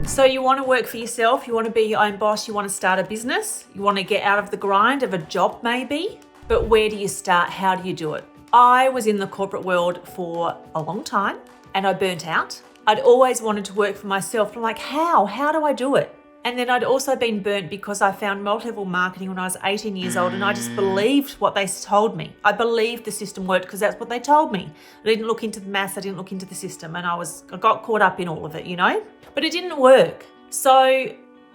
So you want to work for yourself, you want to be your own boss, you want to start a business, you want to get out of the grind of a job maybe, but where do you start? How do you do it? I was in the corporate world for a long time and I burnt out. I'd always wanted to work for myself. I'm like, how do I do it? And then I'd also been burnt because I found multi-level marketing when I was 18 years old and I just believed what they told me. I believed the system worked because that's what they told me. I didn't look into the maths, I didn't look into the system, and I got caught up in all of it, But it didn't work. So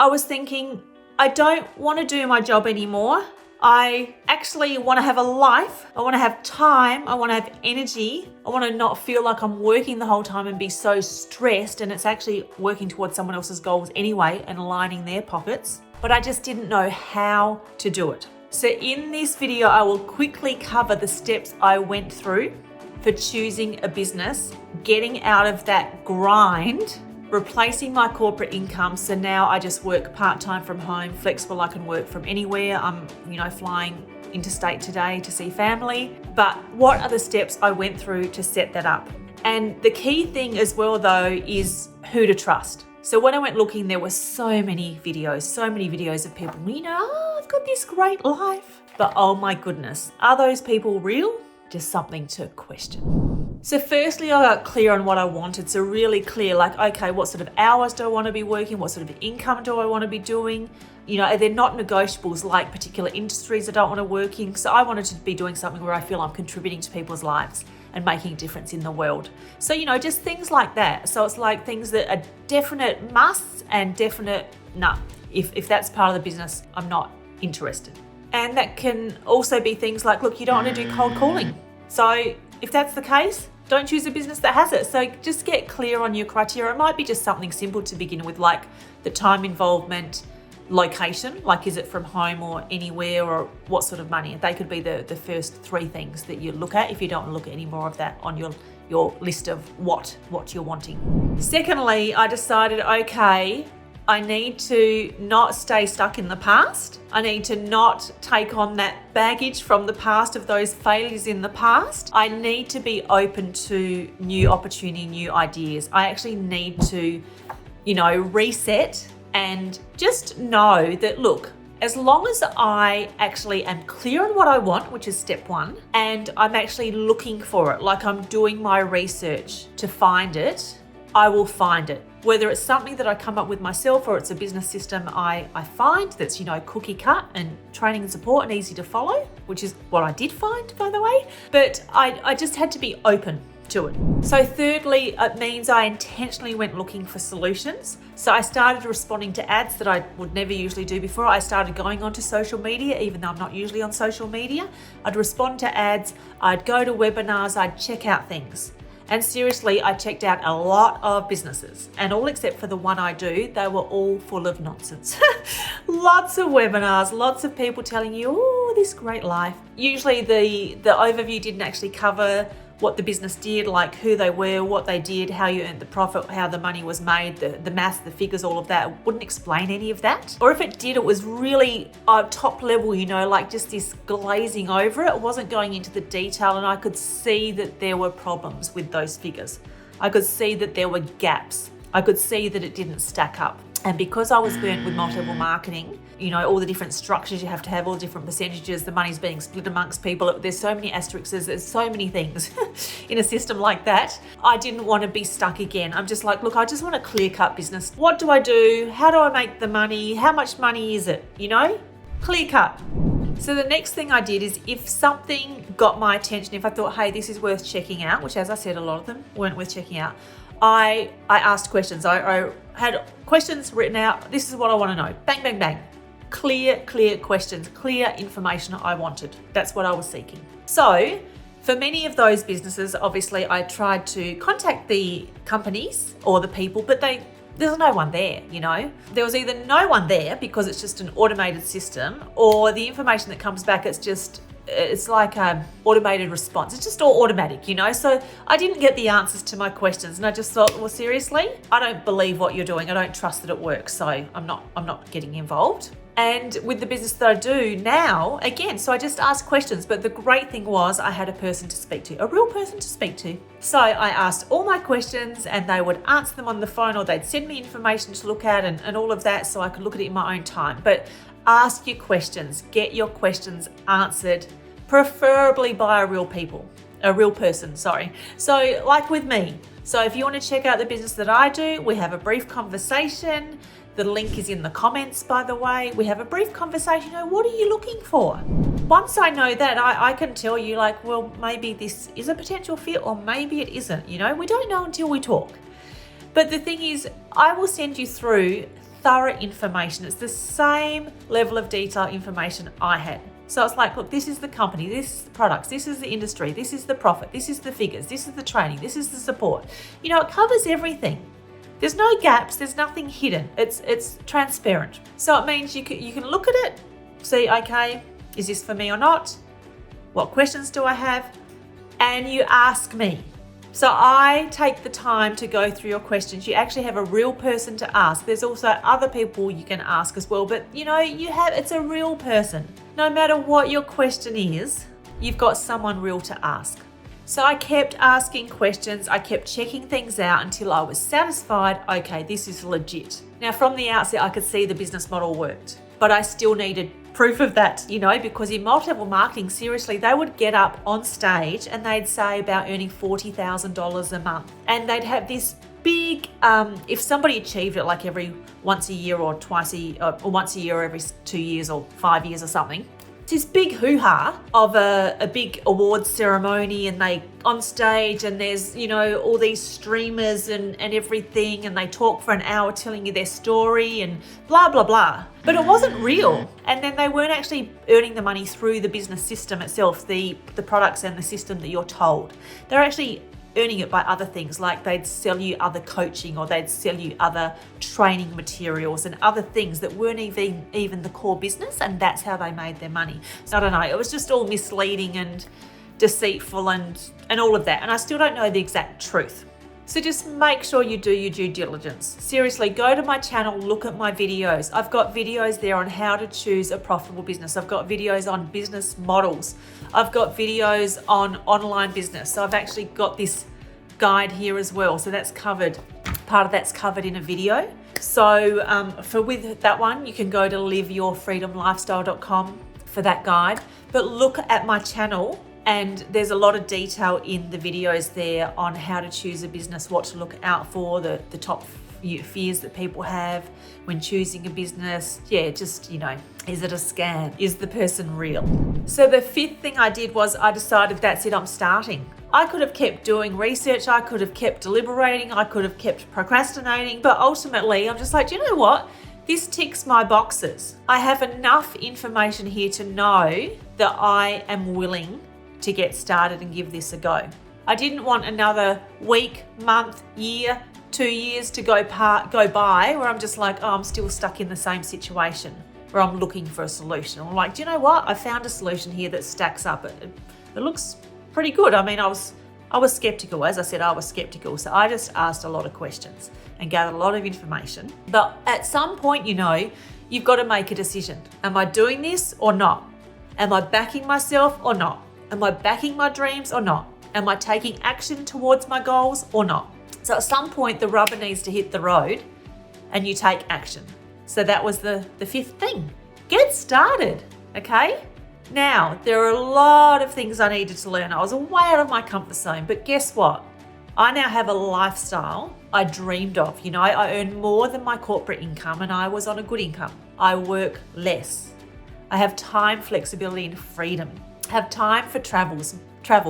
I was thinking, I don't want to do my job anymore. I actually want to have a life. I want to have time. I want to have energy. I want to not feel like I'm working the whole time and be so stressed, and it's actually working towards someone else's goals anyway and lining their pockets. But I just didn't know how to do it. So in this video, I will quickly cover the steps I went through for choosing a business, getting out of that grind, replacing my corporate income. So now I just work part-time from home, flexible, I can work from anywhere. I'm, flying interstate today to see family. But what are the steps I went through to set that up? And the key thing as well though is who to trust. So when I went looking, there were so many videos of people, I've got this great life. But oh my goodness, are those people real? Just something to question. So firstly, I got clear on what I wanted. So really clear, like, okay, what sort of hours do I want to be working? What sort of income do I want to be doing? They're not negotiables like particular industries I don't want to work in. So I wanted to be doing something where I feel I'm contributing to people's lives and making a difference in the world. So, just things like that. So it's like things that are definite musts and definite, nah, if that's part of the business, I'm not interested. And that can also be things like, look, you don't want to do cold calling. So if that's the case, don't choose a business that has it. So just get clear on your criteria. It might be just something simple to begin with, like the time involvement, location, like is it from home or anywhere, or what sort of money. They could be the first three things that you look at if you don't want to look at any more of that on your list of what you're wanting. Secondly, I decided, okay, I need to not stay stuck in the past. I need to not take on that baggage from the past of those failures in the past. I need to be open to new opportunity, new ideas. I actually need to, reset and just know that, look, as long as I actually am clear on what I want, which is step one, and I'm actually looking for it, like I'm doing my research to find it, I will find it. Whether it's something that I come up with myself or it's a business system I find that's, cookie cut and training and support and easy to follow, which is what I did find, by the way. But I just had to be open to it. So thirdly, it means I intentionally went looking for solutions. So I started responding to ads that I would never usually do before. I started going onto social media, even though I'm not usually on social media. I'd respond to ads, I'd go to webinars, I'd check out things. And seriously, I checked out a lot of businesses, and all except for the one I do, they were all full of nonsense. Lots of webinars, lots of people telling you, oh, this great life. Usually the overview didn't actually cover what the business did, like who they were, what they did, how you earned the profit, how the money was made, the maths, the figures, all of that. It wouldn't explain any of that. Or if it did, it was really top level, like just this glazing over it. It wasn't going into the detail, and I could see that there were problems with those figures. I could see that there were gaps. I could see that it didn't stack up. And because I was burnt with multi-level marketing, all the different structures you have to have, all the different percentages, the money's being split amongst people. There's so many asterisks, there's so many things in a system like that. I didn't want to be stuck again. I'm just like, look, I just want a clear-cut business. What do I do? How do I make the money? How much money is it? Clear-cut. So the next thing I did is, if something got my attention, if I thought, hey, this is worth checking out, which as I said, a lot of them weren't worth checking out, I asked questions. I had questions written out. This is what I want to know. Bang, bang, bang. Clear questions, clear information I wanted. That's what I was seeking. So for many of those businesses, obviously I tried to contact the companies or the people, but there's no one there, There was either no one there because it's just an automated system, or the information that comes back, it's just it's like an automated response. It's just all automatic, So I didn't get the answers to my questions, and I just thought, well, seriously, I don't believe what you're doing. I don't trust that it works, so I'm not getting involved. And with the business that I do now, again, so I just asked questions, but the great thing was I had a person to speak to, a real person to speak to. So I asked all my questions and they would answer them on the phone, or they'd send me information to look at and all of that, so I could look at it in my own time. But ask your questions, get your questions answered, preferably by a real person. So like with me. So if you want to check out the business that I do, we have a brief conversation. The link is in the comments, by the way. We have a brief conversation. What are you looking for? Once I know that, I can tell you, like, well, maybe this is a potential fit or maybe it isn't. We don't know until we talk. But the thing is, I will send you through thorough information. It's the same level of detail information I had. So it's like, look, this is the company, this is the products, this is the industry, this is the profit, this is the figures, this is the training, this is the support. It covers everything. There's no gaps, there's nothing hidden. It's transparent. So it means you can look at it, see, okay, is this for me or not? What questions do I have? And you ask me. So I take the time to go through your questions. You actually have a real person to ask. There's also other people you can ask as well, but it's a real person. No matter what your question is, you've got someone real to ask. So I kept asking questions, I kept checking things out until I was satisfied, okay, this is legit. Now from the outset, I could see the business model worked, but I still needed proof of that, because in multi-level marketing, seriously, they would get up on stage and they'd say about earning $40,000 a month. And they'd have this big, if somebody achieved it like every once a year or once a year or every 2 years or 5 years or something, this big hoo-ha of a big awards ceremony, and they on stage and there's all these streamers and everything, and they talk for an hour telling you their story and blah blah blah, but it wasn't real. And then they weren't actually earning the money through the business system itself, the products and the system that you're told. They're actually earning it by other things, like they'd sell you other coaching, or they'd sell you other training materials and other things that weren't even the core business, and that's how they made their money. So I don't know, it was just all misleading and deceitful and all of that, and I still don't know the exact truth. So just make sure you do your due diligence. Seriously, go to my channel, look at my videos. I've got videos there on how to choose a profitable business. I've got videos on business models. I've got videos on online business. So I've actually got this guide here as well. So that's covered, part of that's covered in a video. So with that one, you can go to liveyourfreedomlifestyle.com for that guide. But look at my channel, and there's a lot of detail in the videos there on how to choose a business, what to look out for, the top fears that people have when choosing a business. Yeah, just, is it a scam? Is the person real? So the fifth thing I did was I decided that's it, I'm starting. I could have kept doing research, I could have kept deliberating, I could have kept procrastinating, but ultimately I'm just like, do you know what? This ticks my boxes. I have enough information here to know that I am willing to get started and give this a go. I didn't want another week, month, year, 2 years to go by where I'm just like, oh, I'm still stuck in the same situation, where I'm looking for a solution. I'm like, do you know what? I found a solution here that stacks up. It looks pretty good. I mean, I was skeptical. As I said, I was skeptical. So I just asked a lot of questions and gathered a lot of information. But at some point, you've got to make a decision. Am I doing this or not? Am I backing myself or not? Am I backing my dreams or not? Am I taking action towards my goals or not? So at some point, the rubber needs to hit the road and you take action. So that was the fifth thing. Get started, okay? Now, there are a lot of things I needed to learn. I was way out of my comfort zone, but guess what? I now have a lifestyle I dreamed of. I earn more than my corporate income, and I was on a good income. I work less. I have time, flexibility, and freedom. I have time for travel,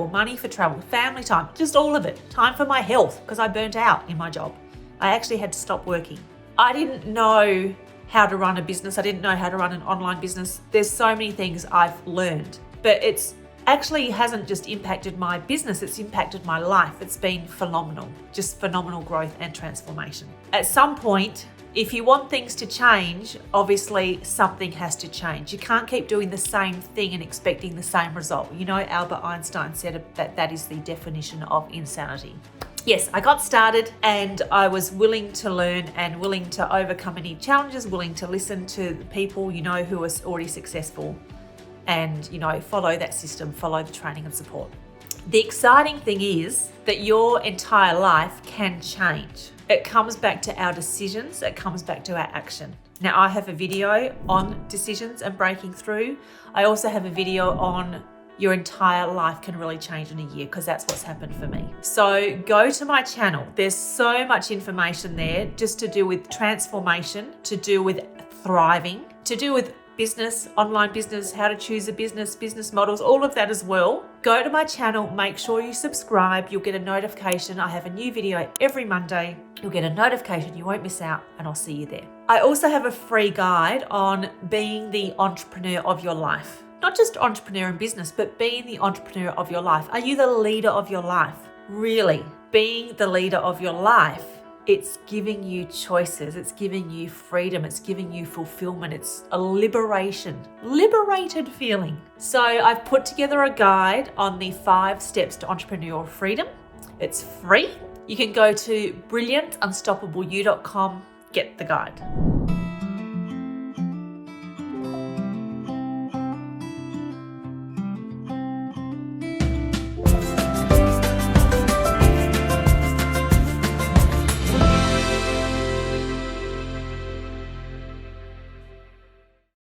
money for travel, family time, just all of it. Time for my health, because I burnt out in my job. I actually had to stop working. I didn't know how to run a business. I didn't know how to run an online business. There's so many things I've learned, but it's actually hasn't just impacted my business, it's impacted my life. It's been phenomenal, just phenomenal growth and transformation. At some point, If you want things to change, obviously something has to change. You can't keep doing the same thing and expecting the same result. You know, Albert Einstein said that is the definition of insanity. Yes, I got started and I was willing to learn and willing to overcome any challenges, willing to listen to people, you know, who are already successful and, you know, follow that system, follow the training and support. The exciting thing is that your entire life can change. It comes back to our decisions, it comes back to our action. Now, I have a video on decisions and breaking through. I also have a video on your entire life can really change in a year, because that's what's happened for me. So go to my channel. There's so much information there just to do with transformation, to do with thriving, to do with business, online business, how to choose a business, business models, all of that as well. Go to my channel, make sure you subscribe. You'll get a notification. I have a new video every Monday. You'll get a notification, you won't miss out, and I'll see you there. I also have a free guide on being the entrepreneur of your life. Not just entrepreneur in business, but being the entrepreneur of your life. Are you the leader of your life? Really, being the leader of your life, it's giving you choices, it's giving you freedom, it's giving you fulfillment, it's a liberated feeling. So I've put together a guide on the 5 steps to entrepreneurial freedom. It's free. You can go to brilliantunstoppableyou.com, get the guide.